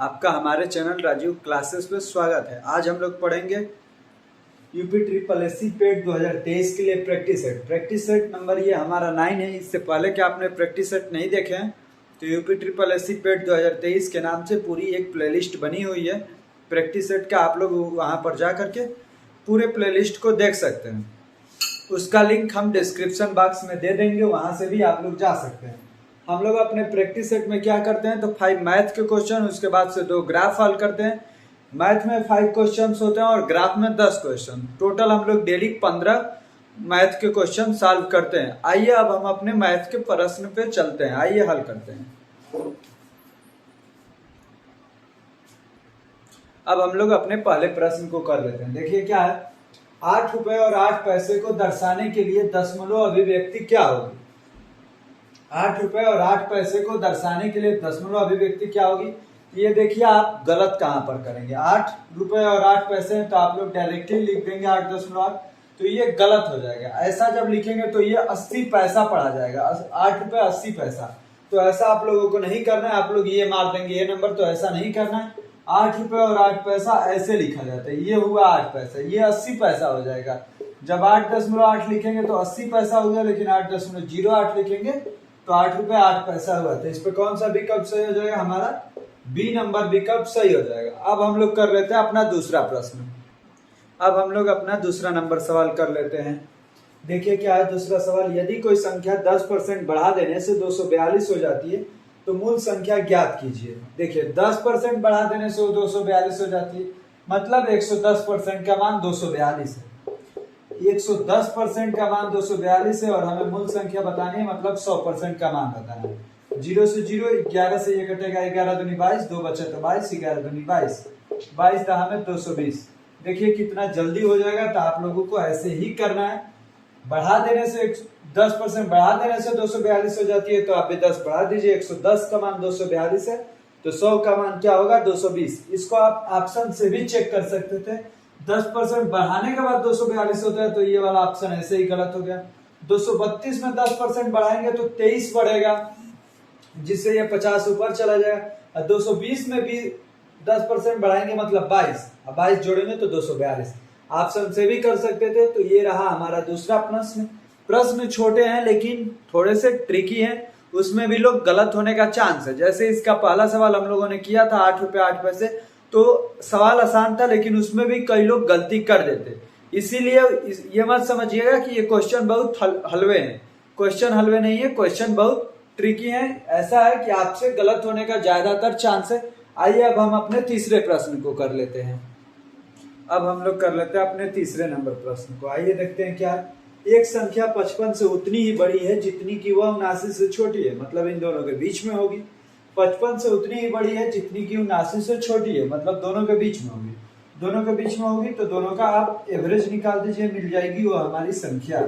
आपका हमारे channel Rajiv classes में स्वागत है। आज हम लोग पढ़ेंगे यूपी ट्रिपल एस सी पेट 2023 के लिए प्रैक्टिस सेट नंबर ये हमारा 9 है। इससे पहले कि आपने प्रैक्टिस सेट नहीं देखे हैं तो यूपी ट्रिपल एस सी पेट 2023 के नाम से पूरी एक प्लेलिस्ट बनी हुई है प्रैक्टिस सेट का। आप लोग वहाँ पर जा करके पूरे प्लेलिस्ट को देख सकते हैं। उसका लिंक हम डिस्क्रिप्शन बॉक्स में दे देंगे, वहाँ से भी आप लोग जा सकते हैं। हम लोग अपने प्रैक्टिस सेट में क्या करते हैं तो 5 मैथ के क्वेश्चन, उसके बाद से 2 ग्राफ हल करते हैं। मैथ में 5 क्वेश्चन होते हैं और ग्राफ में 10 क्वेश्चन। टोटल हम लोग डेली 15 मैथ के क्वेश्चन सॉल्व करते हैं। आइए अब हम अपने मैथ के प्रश्न पे चलते हैं, आइए हल करते हैं। अब हम लोग अपने पहले प्रश्न को कर लेते हैं। देखिए क्या है, 8 रुपए और 8 पैसे को दर्शाने के लिए दशमलव अभिव्यक्ति क्या होगी। 8 रुपए और 8 पैसे को दर्शाने के लिए दशमलव अभिव्यक्ति क्या होगी। ये देखिए आप गलत कहाँ पर करेंगे। 8 रुपए और 8 पैसे हैं तो आप लोग डायरेक्टली लिख देंगे 8.8, तो ये गलत हो जाएगा। ऐसा जब लिखेंगे तो ये 80 पैसा पढ़ा जाएगा, 8 रुपए 80 पैसा। तो ऐसा आप लोगों को नहीं करना है, आप लोग ये मार देंगे ये नंबर, तो ऐसा नहीं करना है। 8 रुपए और 8 पैसा ऐसे लिखा जाता है, ये हुआ 8 पैसा, ये 80 पैसा हो जाएगा। जब 8.8 लिखेंगे तो 80 पैसा हो गया, लेकिन 8.08 लिखेंगे तो 8 रुपए 8 पैसा हुआ। तो इस पे कौन सा विकल्प सही हो जाएगा, हमारा बी नंबर विकल्प सही हो जाएगा। अब हम लोग कर लेते हैं अपना दूसरा प्रश्न। अब हम लोग अपना दूसरा नंबर सवाल कर लेते हैं। देखिए क्या है दूसरा सवाल, यदि कोई संख्या 10% बढ़ा देने से 242 हो जाती है तो मूल संख्या ज्ञात कीजिए। देखिए 10% बढ़ा देने से 242 हो जाती है, मतलब 110% का मान 242 है। 110% का मान 242 है और हमें मूल संख्या बतानी है, मतलब 100% का मान बताना है। 0 से 0, 11 से ये कटेगा, 11 दूनी 22, 2 बचा तो 22, 11 दूनी 22, 22 था हमें 220। देखिए कितना जल्दी हो जाएगा। तो आप लोगों को ऐसे ही करना है। बढ़ा देने से 10% बढ़ा देने से 242 हो जाती है, तो आप भी 10 बढ़ा दीजिए। 110 का मान 242 है तो 100 का मान क्या होगा 220। इसको आप ऑप्शन से भी चेक कर सकते थे। 10% बढ़ाने के बाद 242 होता है, तो ये वाला ऑप्शन ऐसे ही गलत हो गया। 232 में 10% बढ़ाएंगे तो 23 बढ़ेगा, जिससे ये 50 ऊपर चला जाएगा। 220 में भी 10% बढ़ाएंगे मतलब 22, अब 22 जोड़ेंगे तो 242। ऑप्शन से भी कर सकते थे। तो ये रहा हमारा दूसरा प्रश्न। प्रश्न छोटे हैं लेकिन थोड़े से ट्रिकी हैं, उसमें भी लोग गलत होने का चांस है। जैसे इसका पहला सवाल हम लोगों ने किया था 8 रुपए 8 पैसे, तो सवाल आसान था लेकिन उसमें भी कई लोग गलती कर देते। इसीलिए ये मत समझिएगा कि ये क्वेश्चन बहुत हलवे हैं। क्वेश्चन हलवे नहीं है, क्वेश्चन बहुत ट्रिकी है। ऐसा है कि आपसे गलत होने का ज्यादातर चांस है। आइए अब हम अपने तीसरे प्रश्न को कर लेते हैं। अब हम लोग कर लेते हैं अपने तीसरे नंबर प्रश्न को। आइए देखते हैं क्या। एक संख्या 55 से उतनी ही बड़ी है जितनी कि वह 79 से छोटी है, मतलब इन दोनों के बीच में होगी। 55 से उतनी ही बड़ी है जितनी कि 79 से छोटी है, मतलब दोनों के बीच में होगी। दोनों के बीच में होगी तो दोनों का आप एवरेज निकाल दीजिए, मिल जाएगी वो हमारी संख्या।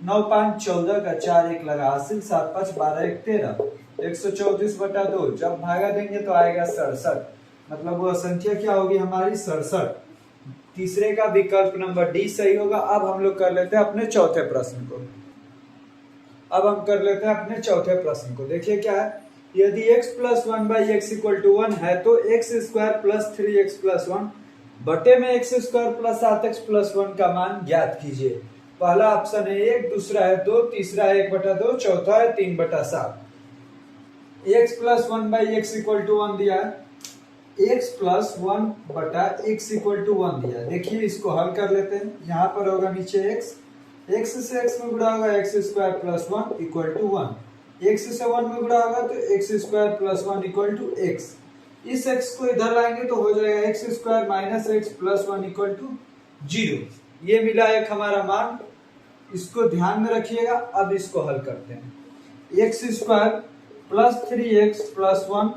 9 5 14 का 4 1 लगा हासिल, 7 5 12 1 13, 134/2। जब भागा देंगे तो आएगा 67, मतलब वो संख्या क्या होगी हमारी 67। तीसरे का विकल्प नंबर डी सही होगा। अब हम लोग कर लेते हैं अपने चौथे प्रश्न को। अब हम कर लेते हैं अपने चौथे प्रश्न को। देखिए क्या है, यदि x + 1/x = 1 है तो x² + 3x + 1 बटे में x² + 7x + 1 का मान ज्ञात कीजिए। पहला ऑप्शन है 1, दूसरा है 2, तीसरा है 1/2, चौथा है 3/7। x + 1/x = 1 दिया है, x + 1/x = 1 दिया। देखिए इसको हल कर लेते हैं। यहाँ पर होगा नीचे x से x में गुणा होगा x² + 1 = 1, x से 1 में गुणा होगा तो x² + 1 = x। इस x को इधर लाएंगे तो हो जाएगा x² - x + 1 = 0। ये मिला एक हमारा मान, इसको ध्यान में रखिएगा। अब इसको हल करते हैं। x² + 3x + 1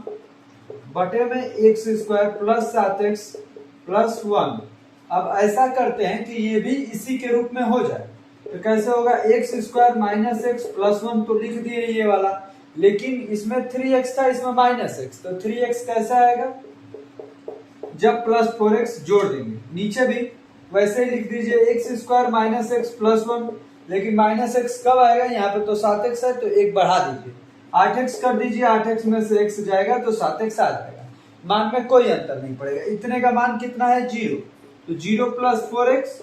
बटे में x² + 7x + 1। अब ऐसा करते हैं कि ये भी इसी के रूप में हो जाए। तो कैसे होगा, x² - x + 1 तो लिख दिए ये वाला, लेकिन इसमें 3x था, इसमें -x, तो 3x कैसा आएगा जब +4x जोड़ देंगे। नीचे भी वैसे ही लिख दीजिए x² - x + 1, लेकिन -x कब आएगा, यहाँ पे तो 7x है तो 1 बढ़ा दीजिए, 8x कर दीजिए। 8x में से x जाएगा तो 7x आ जाएगा। मान में कोई अंतर नहीं पड़ेगा। इतने का मान कितना है 0, तो 0 प्लस 4x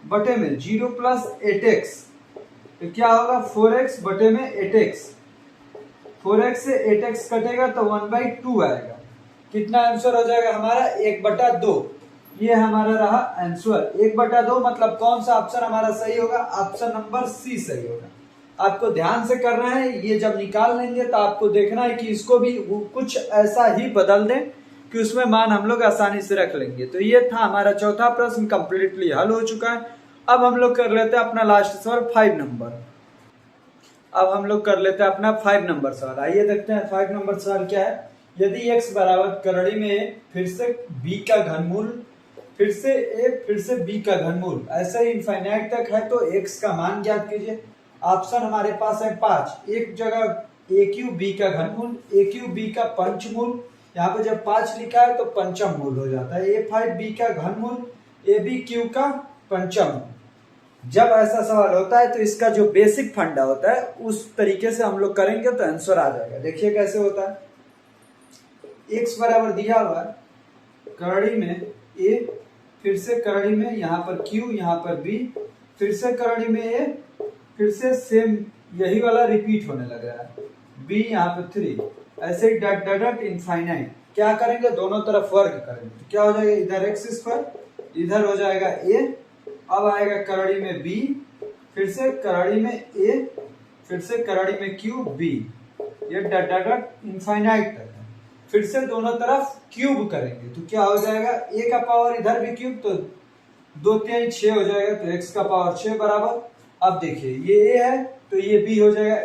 बटे में 0 प्लस 8x, तो क्या होगा 4x बटे में 8x, 4x से 8x कटेगा तो 1/2 आएगा। कितना आंसर हो जाएगा हमारा 1/2। ये हमारा रहा आंसर 1/2। मतलब कौन सा ऑप्शन हमारा सही होगा, ऑप्शन नंबर सी सही होगा। आपको ध्यान से करना है, ये जब निकाल लेंगे तो आपको देखना है कि इसको भी कुछ ऐसा ही बदल दें कि उसमें मान हम लोग आसानी से रख लेंगे। तो ये था हमारा चौथा प्रश्न, कंप्लीटली हल हो चुका है। अब हम लोग कर लेते हैं अपना लास्ट सवाल 5 नंबर। अब हम लोग कर लेते हैं अपना 5 नंबर सवाल। आइए देखते हैं 5 नंबर सवाल क्या है। यदि x बराबर करड़ी में फिर से b का घनमूल, फिर से a, फिर से b का घनमूल ऐसे ही इनफाइनाइट तक है तो x का मान ज्ञात कीजिए। ऑप्शन हमारे पास है 5। एक जगह a क्यूब b का घनमूल, a क्यूब b का पंचमूल, यहाँ पे जब 5 लिखा है तो पंचम मूल हो जाता है। a5b का घनमूल, ab क्यूब का पंचम। जब ऐसा सवाल होता है तो इसका जो बेसिक फंडा होता है उस तरीके से हम लोग करेंगे तो आंसर आ जाएगा। देखिए कैसे होता है। x बराबर दिया हुआ है करड़ी में a, फिर से करड़ी में यहाँ पर q, यहाँ पर b, फिर से करड़ी में a, फिर से सेम यही वाला रिपीट होने लग रहा है, b यहाँ पे 3, ऐसे ही डट डट डट इनफाइनाइट। क्या करेंगे, दोनों तरफ वर्ग करेंगे तो क्या हो जाएगा, इधर x स्क्वायर, इधर हो जाएगा a, अब आएगा करड़ी में b, फिर से करड़ी में a, फिर से करड़ी में q, b, ये डट डट डट इनफाइनाइट तक है। फिर से दोनों तरफ क्यूब करेंगे तो क्या हो जाएगा, a का पावर इधर भी क्यूब, तो 2 3 6 हो जाएगा, तो x का पावर 6 बराबर। अब देखिए ये a है तो ये b हो जाएगा,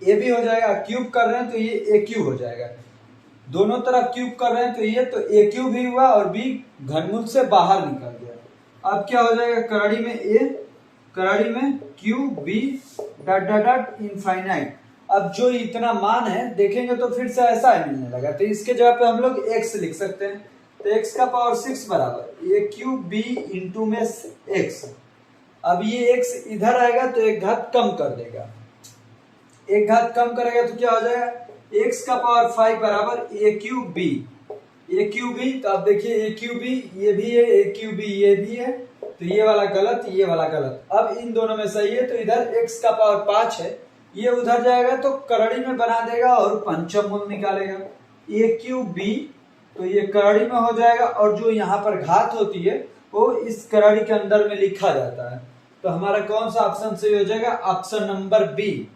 a b हो जाएगा, क्यूब कर रहे हैं तो ये a क्यूब हो जाएगा। दोनों तरफ क्यूब कर रहे हैं तो ये तो a क्यूब भी हुआ और b घनमूल से बाहर निकल गया। अब क्या हो जाएगा, करड़ी में a, करड़ी में q, b, डट डट डट इनफाइनाइट। अब जो इतना मान है देखेंगे तो फिर से ऐसा ही मिलने लगा, तो इसके जगह पे हम लोग x लिख सकते हैं। तो x का पावर 6 बराबर a क्यूब b इंटू में x। अब ये x इधर आएगा तो एक घात कम कर देगा, एक घात कम करेगा तो क्या हो जाएगा, x का पावर 5 बराबर a cube b, a cube b। तो अब देखिए a क्यूब b ये भी है, a क्यूब b ये भी है, तो ये वाला गलत, ये वाला गलत। अब इन दोनों में सही है तो इधर x का पावर 5 है, ये उधर जाएगा तो करड़ी में बना देगा और पंचम मूल निकालेगा। a क्यूब b तो ये करड़ी में हो जाएगा, और जो यहाँ पर घात होती है वो इस करड़ी के अंदर में लिखा जाता है। तो हमारा कौन सा ऑप्शन सही हो जाएगा, ऑप्शन नंबर बी।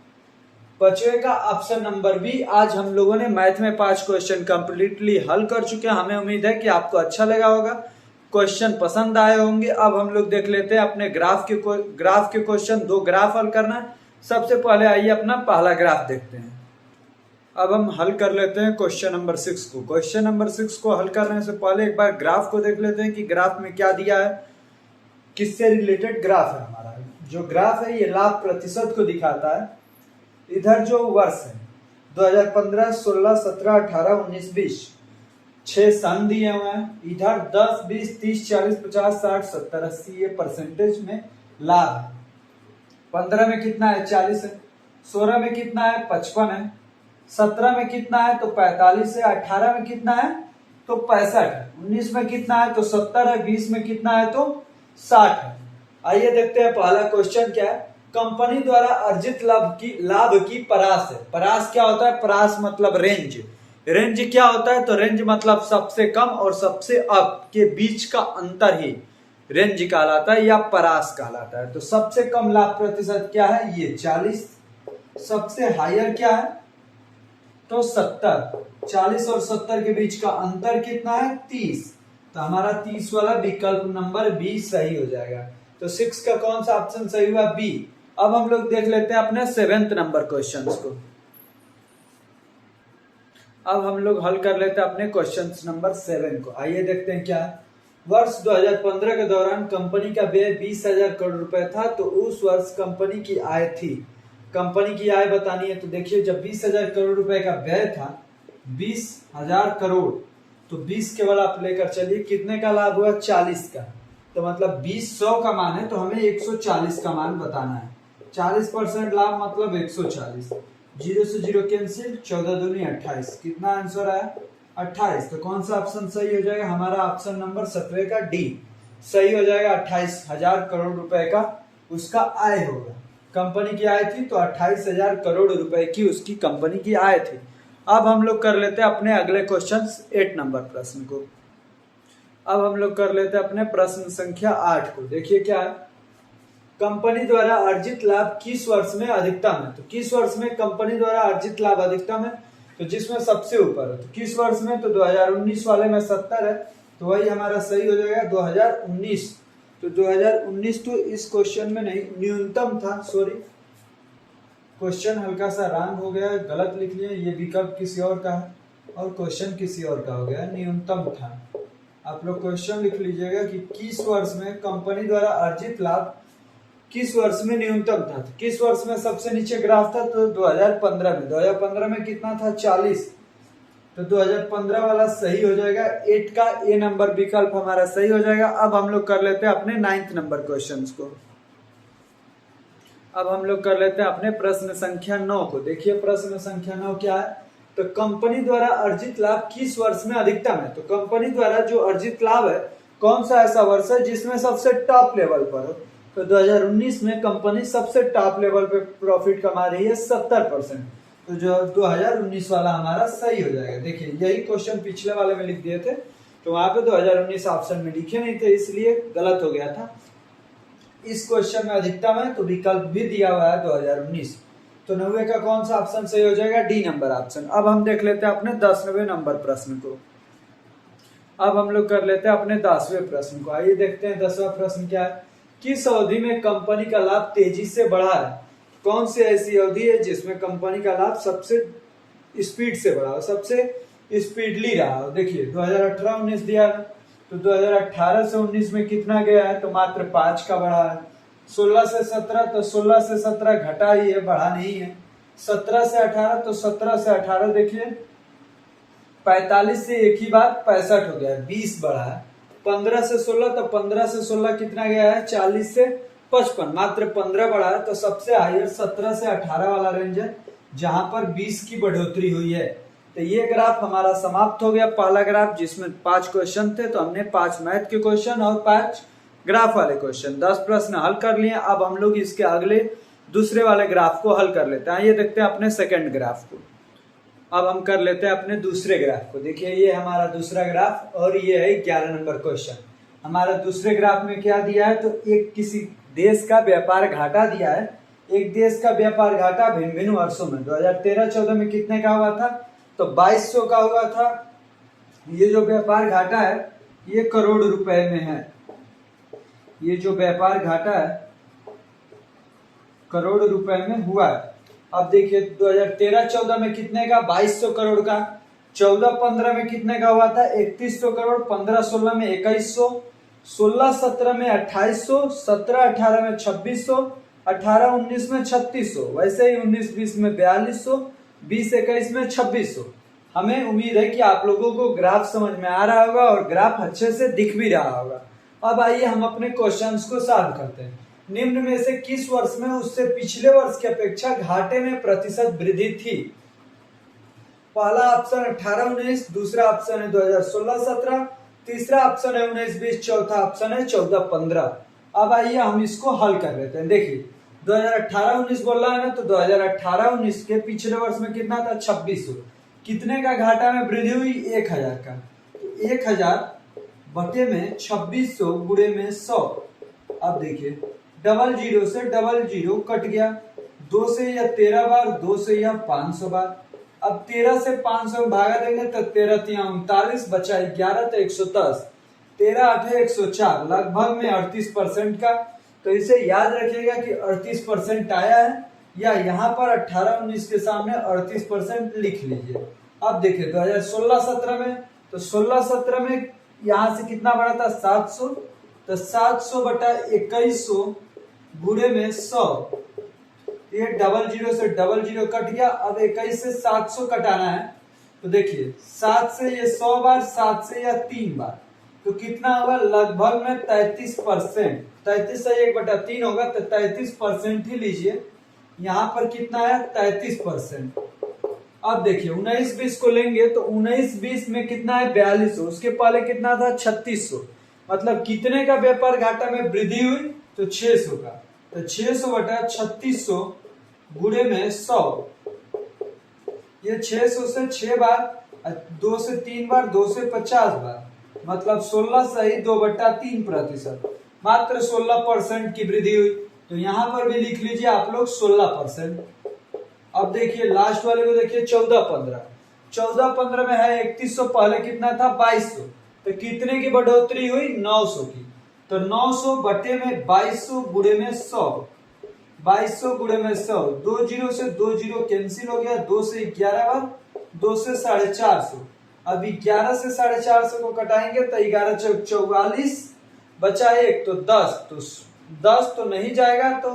बचवे का ऑप्शन नंबर बी। आज हम लोगों ने मैथ में 5 क्वेश्चन कंप्लीटली हल कर चुके हैं। हमें उम्मीद है कि आपको अच्छा लगा होगा, क्वेश्चन पसंद आए होंगे। अब हम लोग देख लेते हैं अपने ग्राफ के क्वेश्चन। 2 ग्राफ हल करना है। सबसे पहले आइए अपना पहला ग्राफ देखते हैं। अब हम हल कर लेते हैं क्वेश्चन नंबर 6 को। क्वेश्चन नंबर 6 को हल करने से पहले एक बार ग्राफ को देख लेते हैं कि ग्राफ में क्या दिया है, किससे रिलेटेड ग्राफ है हमारा। जो ग्राफ है ये लाभ प्रतिशत को दिखाता है। इधर जो वर्ष है 2015, 16, 17, 18, 19, 20, 6 सन दिए हुए हैं। इधर 10, 20, 30, 40, 50, 60, 70, 80 ये परसेंटेज में लाभ है। 15 में कितना है, 40 है। 16 में कितना है, 55 है। 17 में कितना है तो 45 है। 18 में कितना है तो 65 है। 19 में कितना है तो 70 है। 20 में कितना है तो 60 है। आइए देखते हैं पहला क्वेश्चन क्या है। कंपनी द्वारा अर्जित लाभ की परास है। परास क्या होता है, परास मतलब रेंज। रेंज क्या होता है तो रेंज मतलब सबसे कम और सबसे अप के बीच का अंतर ही रेंज कहलाता है या परास कहलाता है। तो सबसे कम लाभ प्रतिशत क्या है, ये 40। सबसे हायर क्या है तो 70। 40 और 70 के बीच का अंतर कितना है, 30। तो हमारा 30 वाला विकल्प नंबर बी सही हो जाएगा। तो 6 का कौन सा ऑप्शन सही हुआ, बी। अब हम लोग देख लेते हैं अपने 7th नंबर क्वेश्चंस को। अब हम लोग हल कर लेते हैं अपने क्वेश्चन नंबर 7 को। आइए देखते हैं क्या है। वर्ष 2015 के दौरान कंपनी का व्यय 20,000 करोड़ रुपए था, तो उस वर्ष कंपनी की आय थी। कंपनी की आय बतानी है तो देखिए जब 20,000 करोड़ रुपए का व्यय था, 20,000 करोड़, तो 20 केवल आप लेकर चलिए, कितने का लाभ हुआ, 40 का। तो मतलब 20,100 का मान है तो हमें 140 का मान बताना है। 40% लाभ मतलब 140। 0 से 0 कैंसिल, 14 दूनी 28। कितना आंसर आया, 28। तो कौन सा ऑप्शन सही हो जाएगा? हमारा ऑप्शन नंबर 17 का डी सही हो जाएगा। 28,000 करोड़ रुपए का उसका आय होगा। कंपनी की आय थी तो 28,000 करोड़ रुपए की उसकी कंपनी की आय थी। अब हम लोग कर लेते हैं अपने अगले क्वेश्चन 8 नंबर प्रश्न को। अब हम लोग कर लेते हैं अपने प्रश्न संख्या 8 को। देखिए क्या है, कंपनी द्वारा अर्जित लाभ किस वर्ष में अधिकतम है? तो किस वर्ष में कंपनी द्वारा अर्जित लाभ अधिकतम है? तो जिसमें सबसे ऊपर है। तो किस वर्ष में? तो 2019 वाले में 70 है, तो वही हमारा सही हो जाएगा 2019। तो 2019 तो इस क्वेश्चन में नहीं, न्यूनतम था, सॉरी क्वेश्चन हल्का सा रॉन्ग हो गया, गलत लिख लिए। ये विकल्प किसी और का है और क्वेश्चन किसी और का हो गया, न्यूनतम था। आप लोग क्वेश्चन लिख लीजिएगा कि किस वर्ष में कंपनी द्वारा अर्जित लाभ किस वर्ष में न्यूनतम था। तो किस वर्ष में सबसे नीचे ग्राफ था? तो 2015 में। 2015 में कितना था? 40। तो 2015 वाला सही हो जाएगा। 8 का ए नंबर विकल्प हमारा सही हो जाएगा। अब हम लोग कर लेते हैं अपने 9th नंबर क्वेश्चन को। अब हम लोग कर लेते हैं अपने प्रश्न संख्या 9 को। देखिए प्रश्न संख्या 9 क्या है, तो कंपनी द्वारा अर्जित लाभ किस वर्ष में अधिकतम है? तो कंपनी द्वारा जो अर्जित लाभ है कौन सा ऐसा वर्ष है जिसमें सबसे टॉप लेवल पर हो? तो 2019 में कंपनी सबसे टॉप लेवल पे प्रॉफिट कमा रही है 70%। तो जो 2019 वाला हमारा सही हो जाएगा। देखिए यही क्वेश्चन पिछले वाले में लिख दिए थे, तो वहां पे 2019 ऑप्शन में लिखे नहीं थे, इसलिए गलत हो गया था। इस क्वेश्चन में अधिकतम है तो विकल्प भी दिया हुआ है 2019। तो 90 का कौन सा ऑप्शन सही हो जाएगा? D number option. अब हम देख लेते हैं अपने 10वें नंबर प्रश्न को। अब हम लोग कर लेते हैं अपने 10वें प्रश्न को। आइए देखते हैं 10वां प्रश्न क्या है। किस अवधि में कंपनी का लाभ तेजी से बढ़ा है? कौन सी ऐसी अवधि है जिसमें कंपनी का लाभ सबसे स्पीड से बढ़ा हो, सबसे स्पीडली रहा हो? देखिए 2018-19 दिया है, तो 2018 से 19 में कितना गया है? तो मात्र 5 का बढ़ा है। 16 से 17, तो 16 से 17 घटा ही है, बढ़ा नहीं है। 17 से 18, तो 17 से 18 देखिए 45 से एक ही बार 65 हो गया है, 20 बढ़ा है। 15 से 16, तो 15 से 16 कितना गया है? 40 से 55, मात्र 15 बढ़ा है। तो सबसे हाईएस्ट 17 से 18 वाला रेंज है जहां पर 20 की बढ़ोतरी हुई है। तो ये ग्राफ हमारा समाप्त हो गया, पहला ग्राफ जिसमें 5 क्वेश्चन थे। तो हमने 5 मैथ के क्वेश्चन और 5 ग्राफ वाले क्वेश्चन 10 प्रश्न हल कर लिए। अब हम लोग इसके अगले दूसरे वाले ग्राफ को हल कर लेते हैं। ये देखते हैं अपने सेकंड ग्राफ को। अब हम कर लेते हैं अपने दूसरे ग्राफ को। देखिए ये हमारा दूसरा ग्राफ और ये है 11 नंबर क्वेश्चन। हमारा दूसरे ग्राफ में क्या दिया है? तो एक किसी देश का व्यापार घाटा दिया है। एक देश का व्यापार घाटा भिन्न भिन्न वर्षों में 2013-14 में कितने का हुआ था? तो 2200 का हुआ था। ये जो व्यापार घाटा है ये करोड़ रुपए में है। ये जो व्यापार घाटा है करोड़ रुपए में हुआ है। अब देखिए 2013-14 में कितने का? 2200 करोड़ का। 14-15 में कितने का हुआ था? 3100 करोड़। 15-16 में 2100, 16-17 में 2800, 17-18 में 2600, 18-19 में 3600, वैसे ही 19-20 में 4200, 20-21 में 2600। हमें उम्मीद है कि आप लोगों को ग्राफ समझ में आ रहा होगा और ग्राफ अच्छे से दिख भी रहा होगा। अब आइए हम अपने क्वेश्चंस को सॉल्व करते हैं। निम्न में से किस वर्ष में उससे पिछले वर्ष की अपेक्षा घाटे में प्रतिशत वृद्धि थी? पहला ऑप्शन 18-19, दूसरा ऑप्शन है 2016-17, तीसरा ऑप्शन है 19-20, चौथा ऑप्शन है 14-15। अब आइए हम इसको हल कर लेते हैं। देखिए 2018-19 बोल रहा है ना, तो 2018-19 के पिछले वर्ष में कितना था? 2600। कितने का घाटा में वृद्धि हुई? 1000 का। तो 1000 बटे में 2600 गुणे में 100। अब देखिए डबल जीरो से डबल जीरो कट गया, 2 से या 13 बार, 2 से या 500 बार। अब 13 से 500 में भागा देंगे तो 13-3-39, बचा 11 तो 110, 13-8 104, लगभग में 38% का। तो इसे याद रखिएगा कि 38% आया है, या यहाँ पर 18-19 के सामने 38% लिख लीजिए। अब देखिए 2016-17 में, तो 16-17 में यहाँ से कितना बढ़ा था? 700, तो 700 बटा 2100 गुणे में 100। ये डबल जीरो से डबल जीरो कट गया। अब 21 से 700 कटाना है, तो देखिए 7 से ये 100 बार, 7 से या 3 बार, तो कितना होगा? लगभग में 33%। 33 से 1/3 होगा, तो 33% ही लीजिए। यहाँ पर कितना है? 33%। अब देखिए 19-20 को लेंगे तो 19-20 में कितना है 4200, उसके पहले कितना था 3600, मतलब कितने का व्यापार घाटा में वृद्धि हुई तो 600 का। तो 600 बटा 3600 गुणे में 100, ये 600 से 6 बार, 2 से 3 बार, 2 से 50 बार, मतलब 16 सही 2/3%, मात्र 16% की वृद्धि हुई। तो यहां पर भी लिख लीजिए आप लोग 16%। अब देखिए लास्ट वाले को देखिए 14-15, 14-15 में है 3100, पहले कितना था 2200, तो कितने की बढ़ोतरी हुई 900 की। तो 900 बटे में 2200 गुणे में 100, 2200 गुणे में 100, 2 जीरो से 2 जीरो कैंसिल हो गया, 2 से 11 बार, 2 से 450। अब 11 से 450 को कटाएंगे तो 11 चौक 44, बचा 1 तो 10, तो 10 तो नहीं जाएगा तो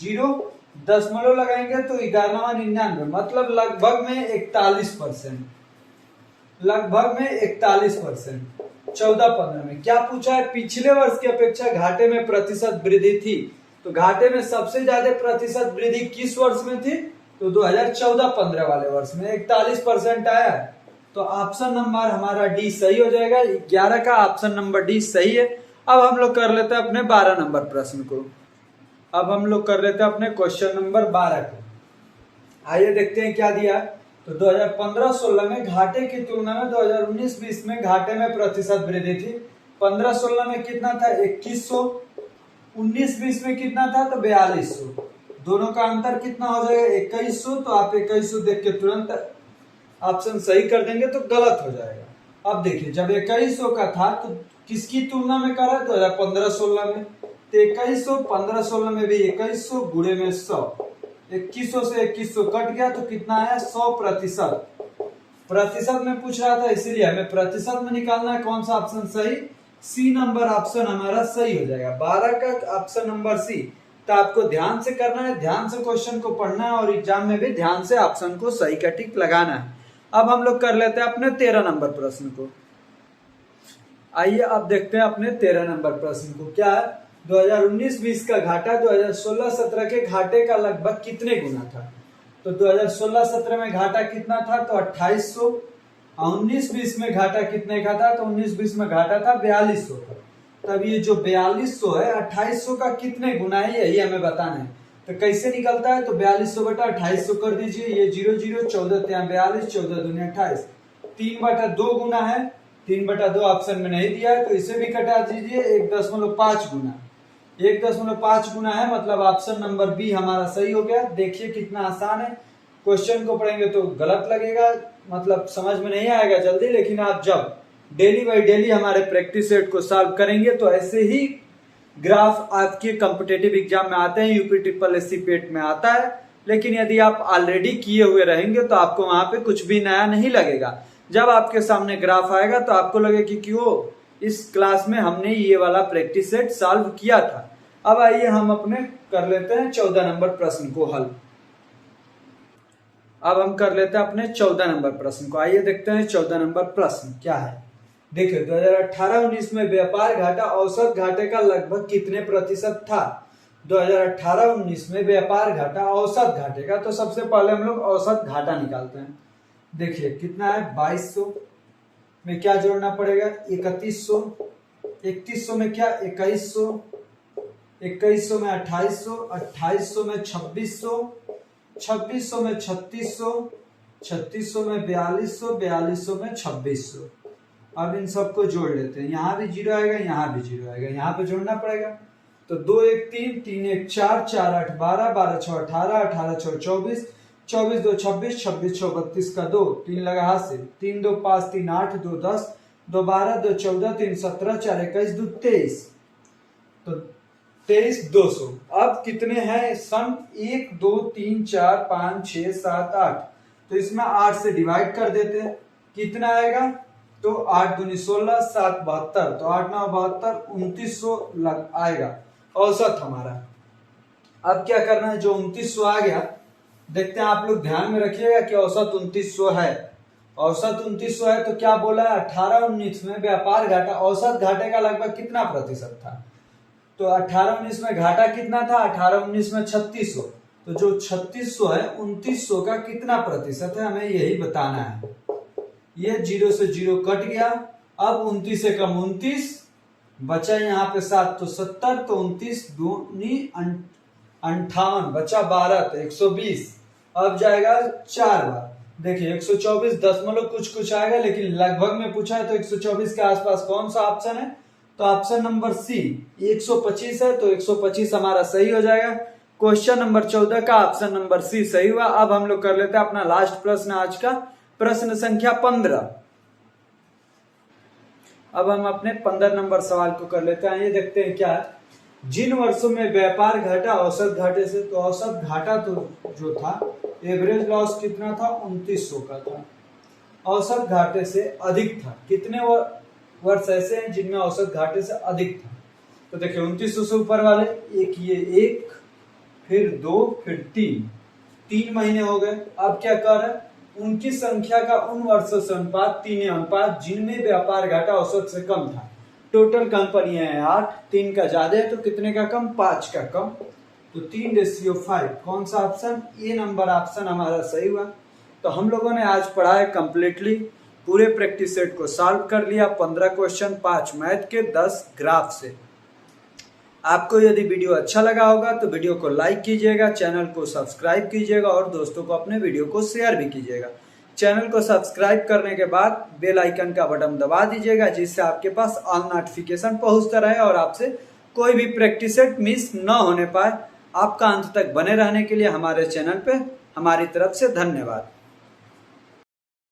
0, दशमलव लगाएंगे तो 1199, मतलब लगभग में 41%, लगभग में 41%। 14-15 में क्या पूछा है, पिछले वर्ष की अपेक्षा घाटे में प्रतिशत वृद्धि थी। तो घाटे में सबसे ज्यादा प्रतिशत वृद्धि किस वर्ष में थी, तो 2014-15 वाले वर्ष में 41% आया। तो ऑप्शन नंबर हमारा डी सही हो जाएगा, 11 का ऑप्शन नंबर डी सही है। अब हम लोग कर लेते हैं अपने 12 नंबर प्रश्न को। अब हम लोग कर लेते हैं अपने क्वेश्चन नंबर 12 को। आइए देखते हैं क्या दिया। तो 2015-16 में घाटे की तुलना में 2019-20 में घाटे में प्रतिशत वृद्धि थी। 15-16 में कितना था 2100, 19-20 में कितना था तो 4200, दोनों का अंतर कितना हो जाएगा 2100। तो आप 2100 देख के तुरंत ऑप्शन सही कर देंगे तो गलत हो जाएगा। अब देखिए जब 2100 का था तो किसकी तुलना में करा 2015-16 में, तो 2100 15-16 में भी 2100 गुणे में 100, 2100 से 2100 कट गया तो कितना आया 100%। प्रतिशत में पूछ रहा था इसीलिए हमें प्रतिशत में निकालना है। कौन सा ऑप्शन सही, सी नंबर ऑप्शन हमारा सही हो जाएगा, 12 का ऑप्शन नंबर सी। तो आपको ध्यान से करना है, ध्यान से क्वेश्चन को पढ़ना है और एग्जाम में भी ध्यान से ऑप्शन को सही का टिक लगाना है। अब हम लोग कर लेते हैं अपने 13 नंबर प्रश्न को। आइए अब देखते हैं अपने 13 नंबर प्रश्न को। क्या है, 2019-20 का घाटा 2016-17 के घाटे का लगभग कितने गुना था। तो 2016-17 में घाटा कितना था तो 2800, 19-20 में घाटा कितने का था तो 19-20 में घाटा था 4200 का। तब ये जो 4200 है 2800 का कितने गुना है यही हमें बताना है। तो कैसे निकलता है, तो 4200 बटा 2800 कर दीजिए, ये 0 0 14 42, 14 दूनी 28, 3/2 गुना है, 3/2 ऑप्शन में नहीं दिया है तो इसे भी कटा दीजिए, 1.5 गुना, 1.5 गुना है, मतलब ऑप्शन नंबर बी हमारा सही हो गया। देखिए कितना आसान है, क्वेश्चन को पढ़ेंगे तो गलत लगेगा, मतलब समझ में नहीं आएगा जल्दी, लेकिन आप जब डेली बाई डेली हमारे प्रैक्टिस सेट को सॉल्व करेंगे तो ऐसे ही ग्राफ आपके कॉम्पिटेटिव एग्जाम में आते हैं, यूपी ट्रिपल एससी पेट में आता है। लेकिन यदि आप ऑलरेडी किए हुए रहेंगे तो आपको वहां पे कुछ भी नया नहीं लगेगा। जब आपके सामने ग्राफ आएगा तो आपको लगेगा कि वो इस क्लास में हमने ये वाला प्रैक्टिस सेट सॉल्व किया था। अब आइए हम अपने कर लेते हैं 14 नंबर प्रश्न को हल। अब हम कर लेते हैं अपने 14 नंबर प्रश्न को। आइए देखते हैं 14 नंबर प्रश्न क्या है। देखिए 2018-19 में व्यापार घाटा औसत घाटे का लगभग कितने प्रतिशत था। 2018-19 में व्यापार घाटा औसत घाटे का, तो सबसे पहले हम लोग औसत घाटा निकालते हैं। देखिए कितना है 2200 में क्या जोड़ना पड़ेगा 3100, 3100 में क्या 2100, 2100 में 2800, 2800 में 2600, 2600 में 3600, 3600 में 4200, 4200 में 2600। अब इन सबको जोड़ लेते हैं, यहाँ भी 0 आएगा, यहाँ भी 0 आएगा, यहाँ पे जोड़ना पड़ेगा। तो 2 1 3, 3 1 4, 4 8 12, 12 6 18, 18 6 24, 24 2 26, 26 6 32 का 2, 3 लगा हाथ से, 3 2 5, 3 8, 2 10, 2 12, 2 14, 3 17, 4 21, 2 23, तो 23 200। अब कितने हैं सन 1 2 3 4 5 6 7 8, तो इसमें 8 से डिवाइड कर देते हैं, कितना आएगा तो 8 दूनी 16, 7 72, तो 8 9 72, 2900 आएगा औसत हमारा। अब क्या करना है, जो 2900 आ गया, देखते हैं आप लोग ध्यान में रखिएगा कि औसत 2900 है। औसत 2900 है तो क्या बोला है 18-19 में व्यापार घाटा औसत घाटे का लगभग कितना प्रतिशत था। तो 18-19 में घाटा कितना था, 18-19 में 3600, तो जो 3600 है 2900 का कितना प्रतिशत है हमें यही बताना है। ये 0 से 0 कट गया, अब 29 से कम 29 बचा यहाँ पे 7 तो 70, तो 29 दूनी 58 बचा 12 तो 120। अब जाएगा 4 बार, देखिए 124 दशमलव कुछ आएगा, लेकिन लगभग में पूछा है तो 124 के आसपास कौन सा ऑप्शन है, तो ऑप्शन नंबर सी 125 है, तो 125 हमारा सही हो जाएगा। क्वेश्चन नंबर 14 का ऑप्शन नंबर सी सही हुआ। अब हम लोग कर लेते हैं अपना लास्ट प्रश्न आज का, प्रश्न संख्या 15। अब हम अपने 15 नंबर सवाल को कर लेते हैं। ये देखते हैं क्या है, जिन वर्षों में व्यापार घटा औसत घाटे से, तो औसत घाटा तो जो था एवरेज लॉस कितना था 2900 का था, औसत घाटे से अधिक था। कितने वर्ष ऐसे हैं जिनमें औसत घाटे से अधिक था, तो देखिए 2900 से ऊपर वाले एक, ये 1 फिर 2 फिर 3 महीने हो गए। अब क्या कर रहा है, उनकी संख्या का उन वर्षों से अनुपात 3 अनुपात जिनमें व्यापार घाटा औसत से कम था। टोटल कंपनियां हैं 8, 3 का ज्यादा है तो कितने का कम, 5 का कम, तो 3:5। कौन सा ऑप्शन, ए नंबर ऑप्शन हमारा सही हुआ। तो हम लोगों ने आज पढ़ा है कंप्लीटली, पूरे प्रैक्टिस सेट को सॉल्व कर लिया, 15 क्वेश्चन, 5 मैथ के, 10 ग्राफ से। आपको यदि वीडियो अच्छा लगा होगा तो वीडियो को लाइक कीजिएगा, चैनल को सब्सक्राइब कीजिएगा और दोस्तों को अपने वीडियो को शेयर भी कीजिएगा। चैनल को सब्सक्राइब करने के बाद बेल आइकन का बटन दबा दीजिएगा, जिससे आपके पास ऑल नोटिफिकेशन पहुंचता रहे और आपसे कोई भी प्रैक्टिस सेट मिस न होने पाए। आपका अंत तक बने रहने के लिए हमारे चैनल पे हमारी तरफ से धन्यवाद।